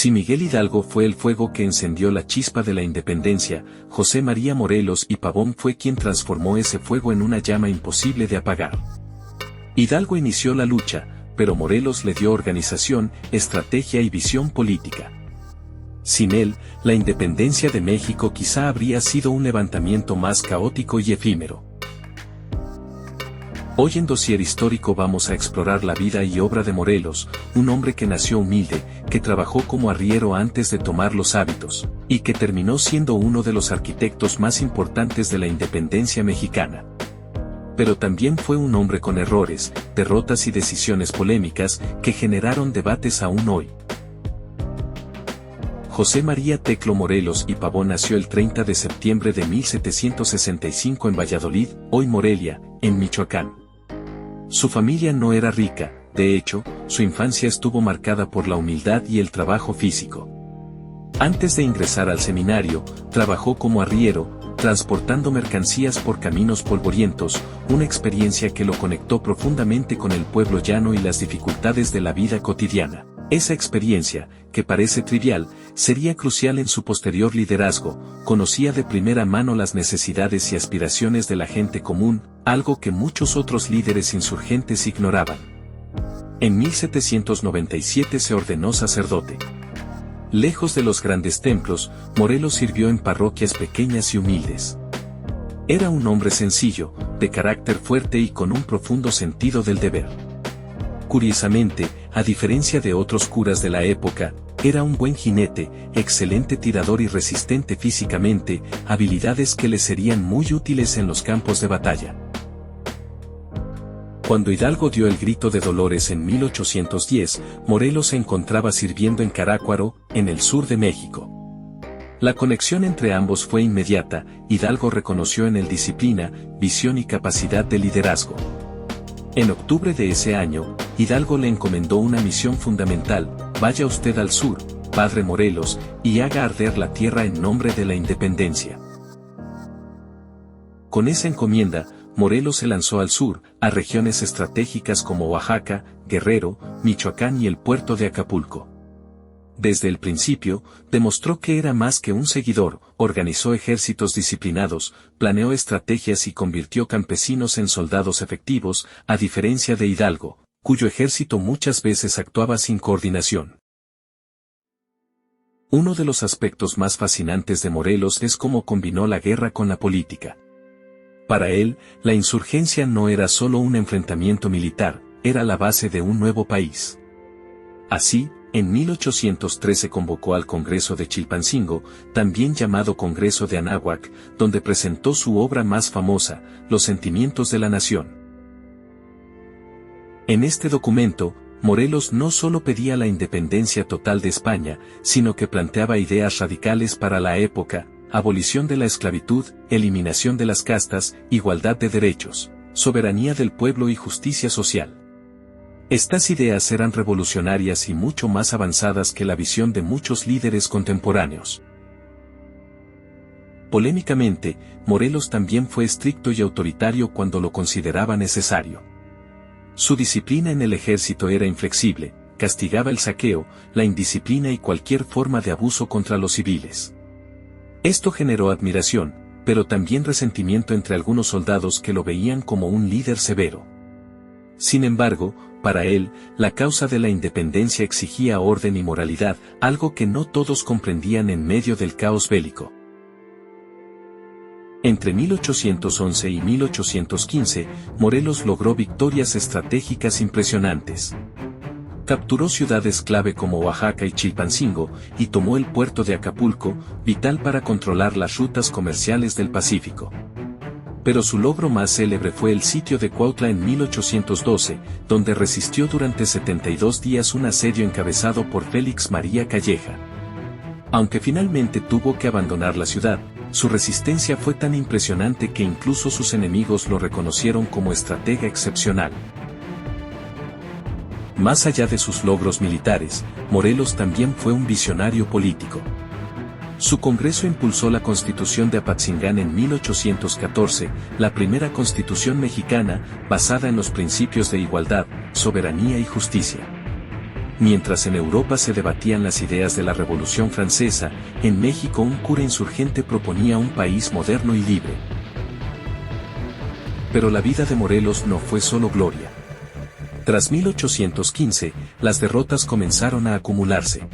Si Miguel Hidalgo fue el fuego que encendió la chispa de la independencia, José María Morelos y Pavón fue quien transformó ese fuego en una llama imposible de apagar. Hidalgo inició la lucha, pero Morelos le dio organización, estrategia y visión política. Sin él, la independencia de México quizá habría sido un levantamiento más caótico y efímero. Hoy en Dossier Histórico vamos a explorar la vida y obra de Morelos, un hombre que nació humilde, que trabajó como arriero antes de tomar los hábitos, y que terminó siendo uno de los arquitectos más importantes de la independencia mexicana. Pero también fue un hombre con errores, derrotas y decisiones polémicas que generaron debates aún hoy. José María Teclo Morelos y Pavón nació el 30 de septiembre de 1765 en Valladolid, hoy Morelia, en Michoacán. Su familia no era rica, de hecho, su infancia estuvo marcada por la humildad y el trabajo físico. Antes de ingresar al seminario, trabajó como arriero, transportando mercancías por caminos polvorientos, una experiencia que lo conectó profundamente con el pueblo llano y las dificultades de la vida cotidiana. Esa experiencia, que parece trivial, sería crucial en su posterior liderazgo. Conocía de primera mano las necesidades y aspiraciones de la gente común, algo que muchos otros líderes insurgentes ignoraban. En 1797 se ordenó sacerdote. Lejos de los grandes templos, Morelos sirvió en parroquias pequeñas y humildes. Era un hombre sencillo, de carácter fuerte y con un profundo sentido del deber. Curiosamente, a diferencia de otros curas de la época, era un buen jinete, excelente tirador y resistente físicamente, habilidades que le serían muy útiles en los campos de batalla. Cuando Hidalgo dio el grito de Dolores en 1810, Morelos se encontraba sirviendo en Carácuaro, en el sur de México. La conexión entre ambos fue inmediata. Hidalgo reconoció en él disciplina, visión y capacidad de liderazgo. En octubre de ese año, Hidalgo le encomendó una misión fundamental: vaya usted al sur, padre Morelos, y haga arder la tierra en nombre de la independencia. Con esa encomienda, Morelos se lanzó al sur, a regiones estratégicas como Oaxaca, Guerrero, Michoacán y el puerto de Acapulco. Desde el principio, demostró que era más que un seguidor, organizó ejércitos disciplinados, planeó estrategias y convirtió campesinos en soldados efectivos, a diferencia de Hidalgo, cuyo ejército muchas veces actuaba sin coordinación. Uno de los aspectos más fascinantes de Morelos es cómo combinó la guerra con la política. Para él, la insurgencia no era solo un enfrentamiento militar, era la base de un nuevo país. Así, en 1813 convocó al Congreso de Chilpancingo, también llamado Congreso de Anáhuac, donde presentó su obra más famosa, Los Sentimientos de la Nación. En este documento, Morelos no solo pedía la independencia total de España, sino que planteaba ideas radicales para la época: abolición de la esclavitud, eliminación de las castas, igualdad de derechos, soberanía del pueblo y justicia social. Estas ideas eran revolucionarias y mucho más avanzadas que la visión de muchos líderes contemporáneos. Polémicamente, Morelos también fue estricto y autoritario cuando lo consideraba necesario. Su disciplina en el ejército era inflexible, castigaba el saqueo, la indisciplina y cualquier forma de abuso contra los civiles. Esto generó admiración, pero también resentimiento entre algunos soldados que lo veían como un líder severo. Sin embargo, para él, la causa de la independencia exigía orden y moralidad, algo que no todos comprendían en medio del caos bélico. Entre 1811 y 1815, Morelos logró victorias estratégicas impresionantes. Capturó ciudades clave como Oaxaca y Chilpancingo, y tomó el puerto de Acapulco, vital para controlar las rutas comerciales del Pacífico. Pero su logro más célebre fue el sitio de Cuautla en 1812, donde resistió durante 72 días un asedio encabezado por Félix María Calleja. Aunque finalmente tuvo que abandonar la ciudad, su resistencia fue tan impresionante que incluso sus enemigos lo reconocieron como estratega excepcional. Más allá de sus logros militares, Morelos también fue un visionario político. Su Congreso impulsó la Constitución de Apatzingán en 1814, la primera constitución mexicana, basada en los principios de igualdad, soberanía y justicia. Mientras en Europa se debatían las ideas de la Revolución Francesa, en México un cura insurgente proponía un país moderno y libre. Pero la vida de Morelos no fue solo gloria. Tras 1815, las derrotas comenzaron a acumularse.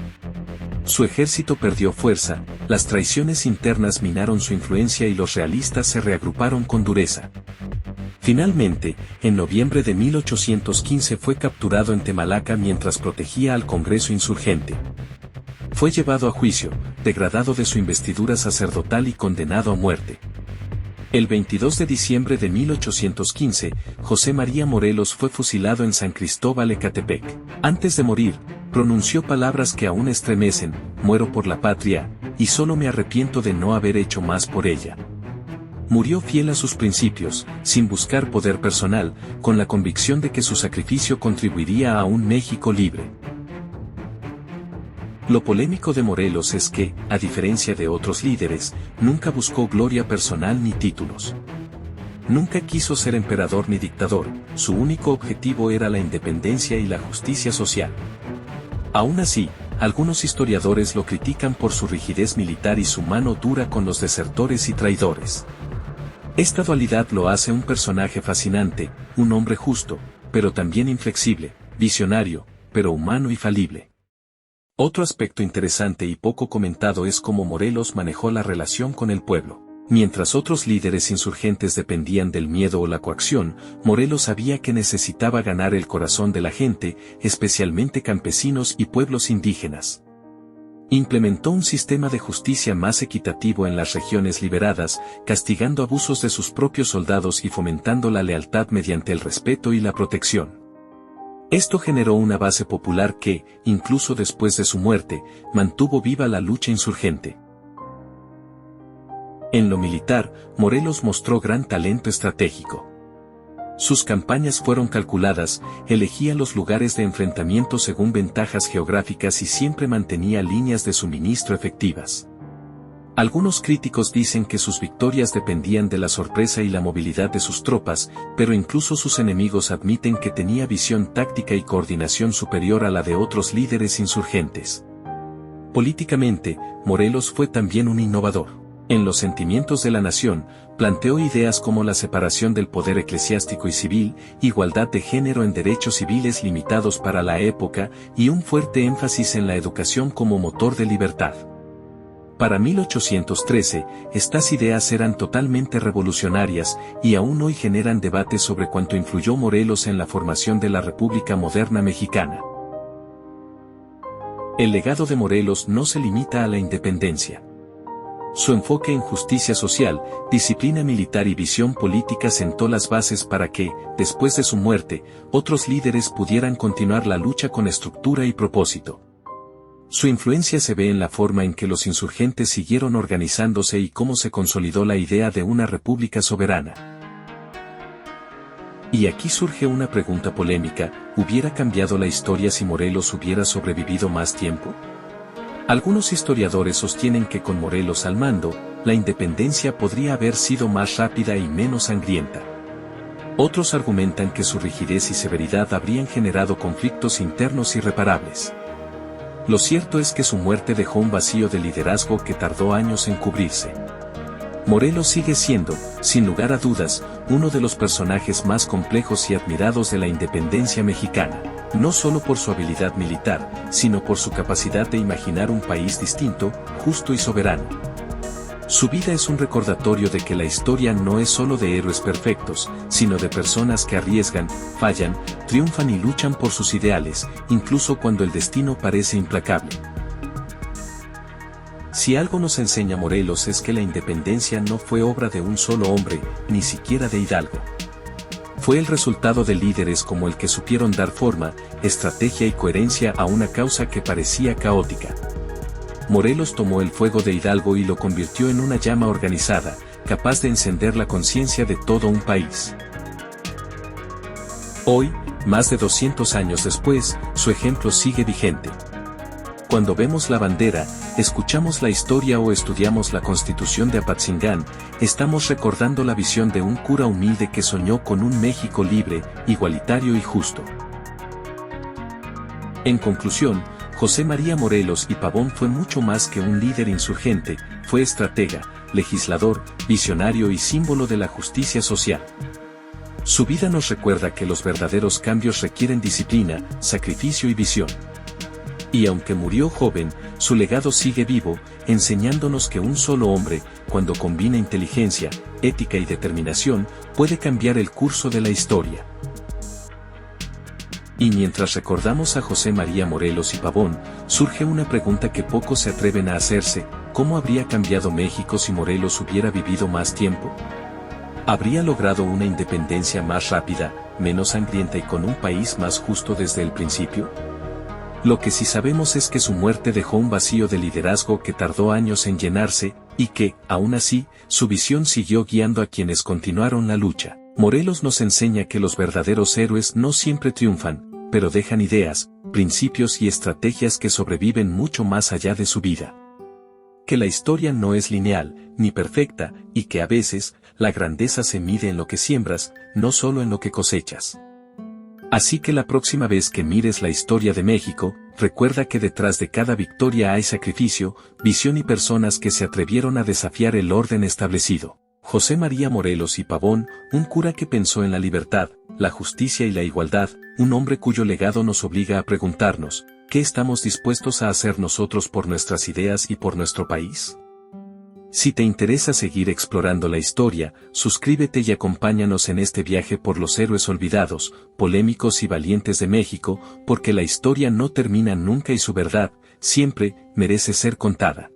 Su ejército perdió fuerza, las traiciones internas minaron su influencia y los realistas se reagruparon con dureza. Finalmente, en noviembre de 1815 fue capturado en Temalaca mientras protegía al Congreso insurgente. Fue llevado a juicio, degradado de su investidura sacerdotal y condenado a muerte. El 22 de diciembre de 1815, José María Morelos fue fusilado en San Cristóbal Ecatepec. Antes de morir, pronunció palabras que aún estremecen: muero por la patria, y solo me arrepiento de no haber hecho más por ella. Murió fiel a sus principios, sin buscar poder personal, con la convicción de que su sacrificio contribuiría a un México libre. Lo polémico de Morelos es que, a diferencia de otros líderes, nunca buscó gloria personal ni títulos. Nunca quiso ser emperador ni dictador, su único objetivo era la independencia y la justicia social. Aún así, algunos historiadores lo critican por su rigidez militar y su mano dura con los desertores y traidores. Esta dualidad lo hace un personaje fascinante, un hombre justo, pero también inflexible, visionario, pero humano y falible. Otro aspecto interesante y poco comentado es cómo Morelos manejó la relación con el pueblo. Mientras otros líderes insurgentes dependían del miedo o la coacción, Morelos sabía que necesitaba ganar el corazón de la gente, especialmente campesinos y pueblos indígenas. Implementó un sistema de justicia más equitativo en las regiones liberadas, castigando abusos de sus propios soldados y fomentando la lealtad mediante el respeto y la protección. Esto generó una base popular que, incluso después de su muerte, mantuvo viva la lucha insurgente. En lo militar, Morelos mostró gran talento estratégico. Sus campañas fueron calculadas, elegía los lugares de enfrentamiento según ventajas geográficas y siempre mantenía líneas de suministro efectivas. Algunos críticos dicen que sus victorias dependían de la sorpresa y la movilidad de sus tropas, pero incluso sus enemigos admiten que tenía visión táctica y coordinación superior a la de otros líderes insurgentes. Políticamente, Morelos fue también un innovador. En los sentimientos de la nación, planteó ideas como la separación del poder eclesiástico y civil, igualdad de género en derechos civiles limitados para la época, y un fuerte énfasis en la educación como motor de libertad. Para 1813, estas ideas eran totalmente revolucionarias, y aún hoy generan debates sobre cuánto influyó Morelos en la formación de la República Moderna Mexicana. El legado de Morelos no se limita a la independencia. Su enfoque en justicia social, disciplina militar y visión política sentó las bases para que, después de su muerte, otros líderes pudieran continuar la lucha con estructura y propósito. Su influencia se ve en la forma en que los insurgentes siguieron organizándose y cómo se consolidó la idea de una república soberana. Y aquí surge una pregunta polémica: ¿hubiera cambiado la historia si Morelos hubiera sobrevivido más tiempo? Algunos historiadores sostienen que con Morelos al mando, la independencia podría haber sido más rápida y menos sangrienta. Otros argumentan que su rigidez y severidad habrían generado conflictos internos irreparables. Lo cierto es que su muerte dejó un vacío de liderazgo que tardó años en cubrirse. Morelos sigue siendo, sin lugar a dudas, uno de los personajes más complejos y admirados de la independencia mexicana, no solo por su habilidad militar, sino por su capacidad de imaginar un país distinto, justo y soberano. Su vida es un recordatorio de que la historia no es solo de héroes perfectos, sino de personas que arriesgan, fallan, triunfan y luchan por sus ideales, incluso cuando el destino parece implacable. Si algo nos enseña Morelos es que la independencia no fue obra de un solo hombre, ni siquiera de Hidalgo. Fue el resultado de líderes como el que supieron dar forma, estrategia y coherencia a una causa que parecía caótica. Morelos tomó el fuego de Hidalgo y lo convirtió en una llama organizada, capaz de encender la conciencia de todo un país. Hoy, más de 200 años después, su ejemplo sigue vigente. Cuando vemos la bandera, escuchamos la historia o estudiamos la Constitución de Apatzingán, estamos recordando la visión de un cura humilde que soñó con un México libre, igualitario y justo. En conclusión, José María Morelos y Pavón fue mucho más que un líder insurgente, fue estratega, legislador, visionario y símbolo de la justicia social. Su vida nos recuerda que los verdaderos cambios requieren disciplina, sacrificio y visión. Y aunque murió joven, su legado sigue vivo, enseñándonos que un solo hombre, cuando combina inteligencia, ética y determinación, puede cambiar el curso de la historia. Y mientras recordamos a José María Morelos y Pavón, surge una pregunta que pocos se atreven a hacerse: ¿cómo habría cambiado México si Morelos hubiera vivido más tiempo? ¿Habría logrado una independencia más rápida, menos sangrienta y con un país más justo desde el principio? Lo que sí sabemos es que su muerte dejó un vacío de liderazgo que tardó años en llenarse, y que, aún así, su visión siguió guiando a quienes continuaron la lucha. Morelos nos enseña que los verdaderos héroes no siempre triunfan, pero dejan ideas, principios y estrategias que sobreviven mucho más allá de su vida. Que la historia no es lineal, ni perfecta, y que a veces, la grandeza se mide en lo que siembras, no solo en lo que cosechas. Así que la próxima vez que mires la historia de México, recuerda que detrás de cada victoria hay sacrificio, visión y personas que se atrevieron a desafiar el orden establecido. José María Morelos y Pavón, un cura que pensó en la libertad, la justicia y la igualdad, un hombre cuyo legado nos obliga a preguntarnos: ¿qué estamos dispuestos a hacer nosotros por nuestras ideas y por nuestro país? Si te interesa seguir explorando la historia, suscríbete y acompáñanos en este viaje por los héroes olvidados, polémicos y valientes de México, porque la historia no termina nunca y su verdad, siempre, merece ser contada.